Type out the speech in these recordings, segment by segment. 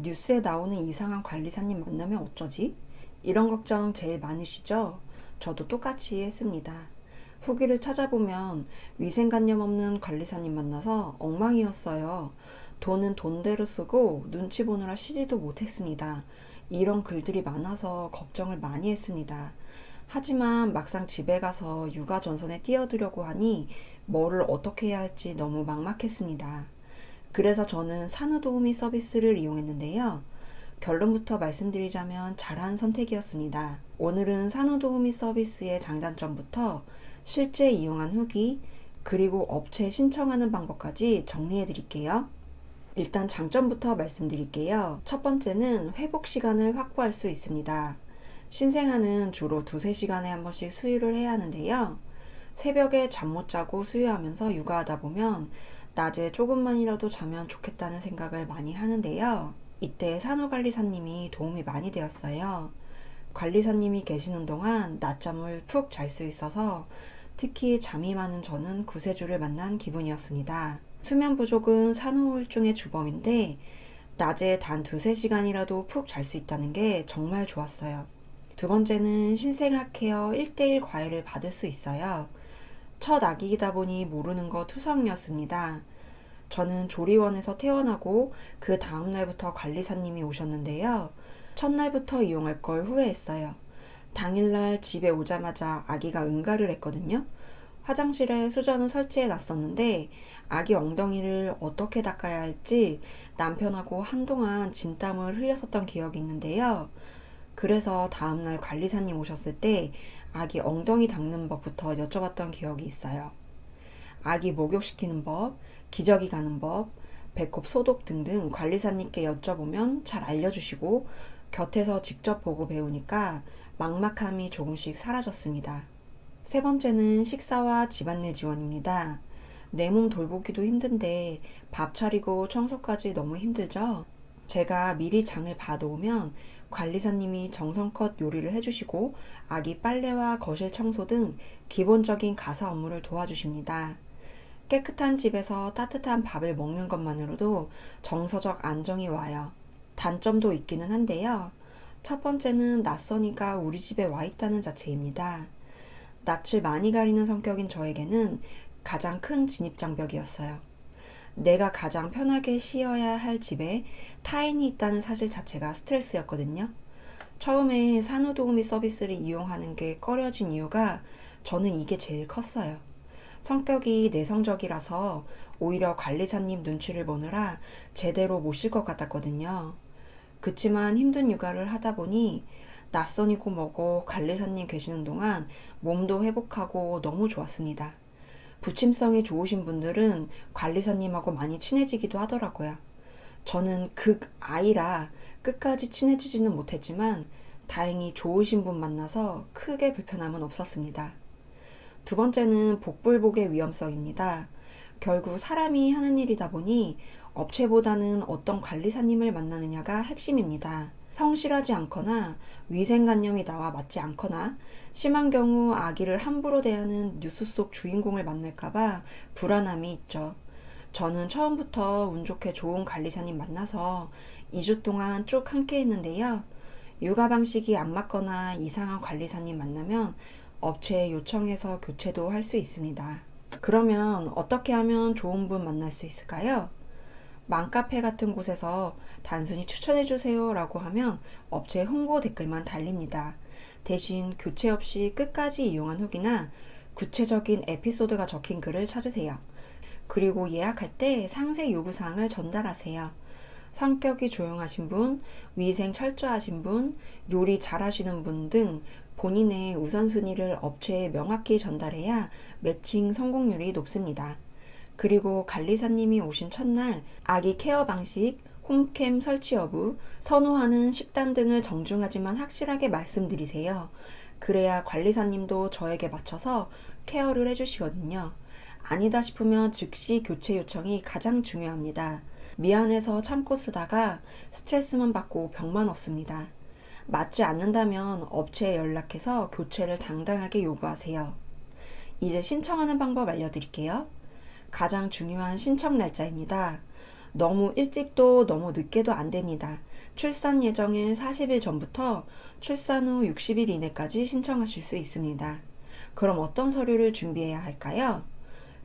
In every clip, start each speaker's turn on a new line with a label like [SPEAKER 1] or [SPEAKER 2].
[SPEAKER 1] 뉴스에 나오는 이상한 관리사님 만나면 어쩌지? 이런 걱정 제일 많으시죠? 저도 똑같이 했습니다. 후기를 찾아보면 위생관념 없는 관리사님 만나서 엉망이었어요. 돈은 돈대로 쓰고 눈치 보느라 쉬지도 못했습니다. 이런 글들이 많아서 걱정을 많이 했습니다. 하지만 막상 집에 가서 육아 전선에 뛰어들려고 하니 뭐를 어떻게 해야 할지 너무 막막했습니다. 그래서 저는 산후도우미 서비스를 이용했는데요. 결론부터 말씀드리자면 잘한 선택이었습니다. 오늘은 산후도우미 서비스의 장단점부터 실제 이용한 후기, 그리고 업체 신청하는 방법까지 정리해 드릴게요. 일단 장점부터 말씀드릴게요. 첫 번째는 회복 시간을 확보할 수 있습니다. 신생아는 주로 2~3시간에 한 번씩 수유를 해야 하는데요. 새벽에 잠 못 자고 수유하면서 육아하다 보면 낮에 조금만이라도 자면 좋겠다는 생각을 많이 하는데요. 이때 산후관리사님이 도움이 많이 되었어요. 관리사님이 계시는 동안 낮잠을 푹 잘 수 있어서 특히 잠이 많은 저는 구세주를 만난 기분이었습니다. 수면 부족은 산후우울증의 주범인데 낮에 단 2~3시간이라도 푹 잘 수 있다는 게 정말 좋았어요. 두 번째는 신생아 케어 1:1 과외를 받을 수 있어요. 첫 아기이다 보니 모르는 거 투성이었습니다. 저는 조리원에서 퇴원하고 그 다음날부터 관리사님이 오셨는데요. 첫날부터 이용할 걸 후회했어요. 당일날 집에 오자마자 아기가 응가를 했거든요. 화장실에 수전을 설치해 놨었는데 아기 엉덩이를 어떻게 닦아야 할지 남편하고 한동안 진땀을 흘렸었던 기억이 있는데요. 그래서 다음날 관리사님 오셨을 때 아기 엉덩이 닦는 법부터 여쭤봤던 기억이 있어요. 아기 목욕시키는 법, 기저귀 가는 법, 배꼽 소독 등등 관리사님께 여쭤보면 잘 알려주시고 곁에서 직접 보고 배우니까 막막함이 조금씩 사라졌습니다. 세 번째는 식사와 집안일 지원입니다. 내 몸 돌보기도 힘든데 밥 차리고 청소까지 너무 힘들죠? 제가 미리 장을 봐놓으면 관리사님이 정성껏 요리를 해주시고 아기 빨래와 거실 청소 등 기본적인 가사 업무를 도와주십니다. 깨끗한 집에서 따뜻한 밥을 먹는 것만으로도 정서적 안정이 와요. 단점도 있기는 한데요. 첫 번째는 낯서니까 우리 집에 와 있다는 자체입니다. 낯을 많이 가리는 성격인 저에게는 가장 큰 진입장벽이었어요. 내가 가장 편하게 쉬어야 할 집에 타인이 있다는 사실 자체가 스트레스였거든요. 처음에 산후도우미 서비스를 이용하는 게 꺼려진 이유가 저는 이게 제일 컸어요. 성격이 내성적이라서 오히려 관리사님 눈치를 보느라 제대로 못 쉴 것 같았거든요. 그치만 힘든 육아를 하다 보니 낯선이고 뭐고 관리사님 계시는 동안 몸도 회복하고 너무 좋았습니다. 부침성이 좋으신 분들은 관리사님하고 많이 친해지기도 하더라고요. 저는 극아이라 끝까지 친해지지는 못했지만 다행히 좋으신 분 만나서 크게 불편함은 없었습니다. 두 번째는 복불복의 위험성입니다. 결국 사람이 하는 일이다 보니 업체보다는 어떤 관리사님을 만나느냐가 핵심입니다. 성실하지 않거나 위생관념이 나와 맞지 않거나 심한 경우 아기를 함부로 대하는 뉴스 속 주인공을 만날까봐 불안함이 있죠. 저는 처음부터 운 좋게 좋은 관리사님 만나서 2주 동안 쭉 함께 했는데요. 육아 방식이 안 맞거나 이상한 관리사님 만나면 업체에 요청해서 교체도 할 수 있습니다. 그러면 어떻게 하면 좋은 분 만날 수 있을까요? 맘카페 같은 곳에서 단순히 추천해주세요 라고 하면 업체 홍보 댓글만 달립니다. 대신 교체 없이 끝까지 이용한 후기나 구체적인 에피소드가 적힌 글을 찾으세요. 그리고 예약할 때 상세 요구사항을 전달하세요. 성격이 조용하신 분, 위생 철저하신 분, 요리 잘하시는 분 등 본인의 우선순위를 업체에 명확히 전달해야 매칭 성공률이 높습니다. 그리고 관리사님이 오신 첫날 아기 케어 방식, 홈캠 설치 여부, 선호하는 식단 등을 정중하지만 확실하게 말씀드리세요. 그래야 관리사님도 저에게 맞춰서 케어를 해주시거든요. 아니다 싶으면 즉시 교체 요청이 가장 중요합니다. 미안해서 참고 쓰다가 스트레스만 받고 병만 없습니다. 맞지 않는다면 업체에 연락해서 교체를 당당하게 요구하세요. 이제 신청하는 방법 알려드릴게요. 가장 중요한 신청 날짜입니다. 너무 일찍도 너무 늦게도 안 됩니다. 출산 예정일 40일 전부터 출산 후 60일 이내까지 신청하실 수 있습니다. 그럼 어떤 서류를 준비해야 할까요?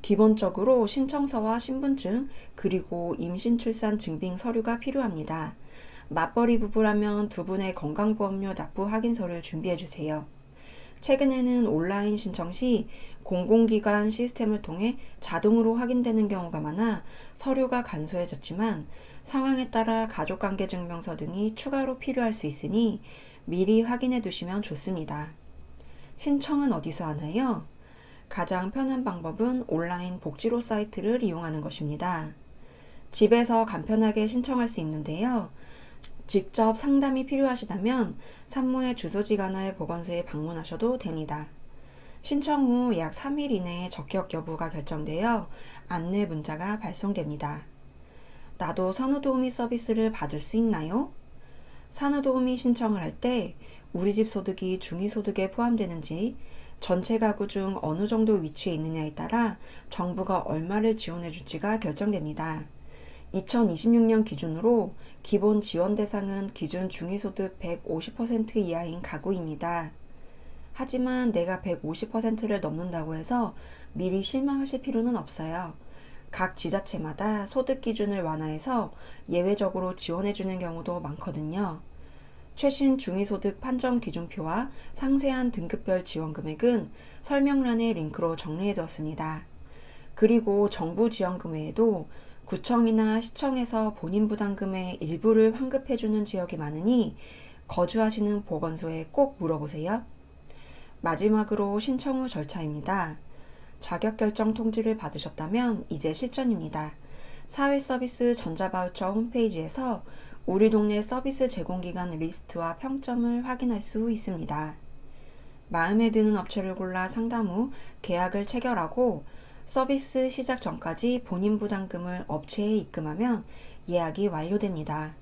[SPEAKER 1] 기본적으로 신청서와 신분증, 그리고 임신 출산 증빙 서류가 필요합니다. 맞벌이 부부라면 두 분의 건강보험료 납부 확인서를 준비해 주세요. 최근에는 온라인 신청 시 공공기관 시스템을 통해 자동으로 확인되는 경우가 많아 서류가 간소해졌지만, 상황에 따라 가족관계증명서 등이 추가로 필요할 수 있으니 미리 확인해 두시면 좋습니다. 신청은 어디서 하나요? 가장 편한 방법은 온라인 복지로 사이트를 이용하는 것입니다. 집에서 간편하게 신청할 수 있는데요. 직접 상담이 필요하시다면 산모의 주소지간을 보건소에 방문하셔도 됩니다. 신청 후 약 3일 이내에 적격 여부가 결정되어 안내 문자가 발송됩니다. 나도 산후도우미 서비스를 받을 수 있나요? 산후도우미 신청을 할 때 우리 집 소득이 중위소득에 포함되는지, 전체 가구 중 어느 정도 위치에 있느냐에 따라 정부가 얼마를 지원해 줄지가 결정됩니다. 2026년 기준으로 기본 지원 대상은 기준 중위소득 150% 이하인 가구입니다. 하지만 내가 150%를 넘는다고 해서 미리 실망하실 필요는 없어요. 각 지자체마다 소득 기준을 완화해서 예외적으로 지원해주는 경우도 많거든요. 최신 중위소득 판정 기준표와 상세한 등급별 지원 금액은 설명란에 링크로 정리해두었습니다. 그리고 정부 지원금 외에도 구청이나 시청에서 본인 부담금의 일부를 환급해주는 지역이 많으니 거주하시는 보건소에 꼭 물어보세요. 마지막으로 신청 후 절차입니다. 자격결정 통지를 받으셨다면 이제 실전입니다. 사회서비스 전자바우처 홈페이지에서 우리 동네 서비스 제공기관 리스트와 평점을 확인할 수 있습니다. 마음에 드는 업체를 골라 상담 후 계약을 체결하고 서비스 시작 전까지 본인 부담금을 업체에 입금하면 예약이 완료됩니다.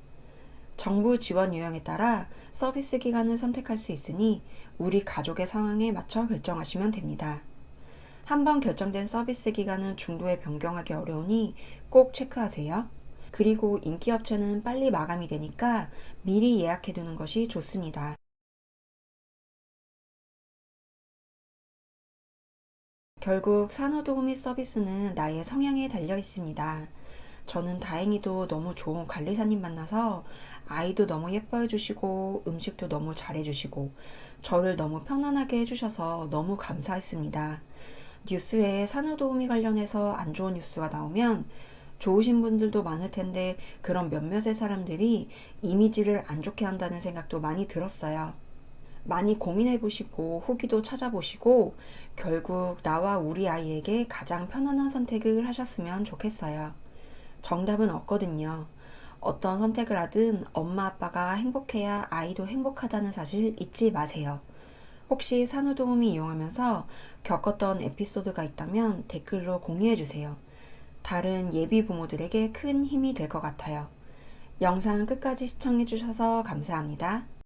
[SPEAKER 1] 정부 지원 유형에 따라 서비스 기간을 선택할 수 있으니 우리 가족의 상황에 맞춰 결정하시면 됩니다. 한번 결정된 서비스 기간은 중도에 변경하기 어려우니 꼭 체크하세요. 그리고 인기 업체는 빨리 마감이 되니까 미리 예약해 두는 것이 좋습니다. 결국 산후도우미 서비스는 나의 성향에 달려 있습니다. 저는 다행히도 너무 좋은 관리사님 만나서 아이도 너무 예뻐해 주시고 음식도 너무 잘해 주시고 저를 너무 편안하게 해주셔서 너무 감사했습니다. 뉴스에 산후도우미 관련해서 안 좋은 뉴스가 나오면 좋으신 분들도 많을 텐데 그런 몇몇의 사람들이 이미지를 안 좋게 한다는 생각도 많이 들었어요. 많이 고민해보시고 후기도 찾아보시고 결국 나와 우리 아이에게 가장 편안한 선택을 하셨으면 좋겠어요. 정답은 없거든요. 어떤 선택을 하든 엄마 아빠가 행복해야 아이도 행복하다는 사실 잊지 마세요. 혹시 산후도우미 이용하면서 겪었던 에피소드가 있다면 댓글로 공유해주세요. 다른 예비 부모들에게 큰 힘이 될 것 같아요. 영상 끝까지 시청해주셔서 감사합니다.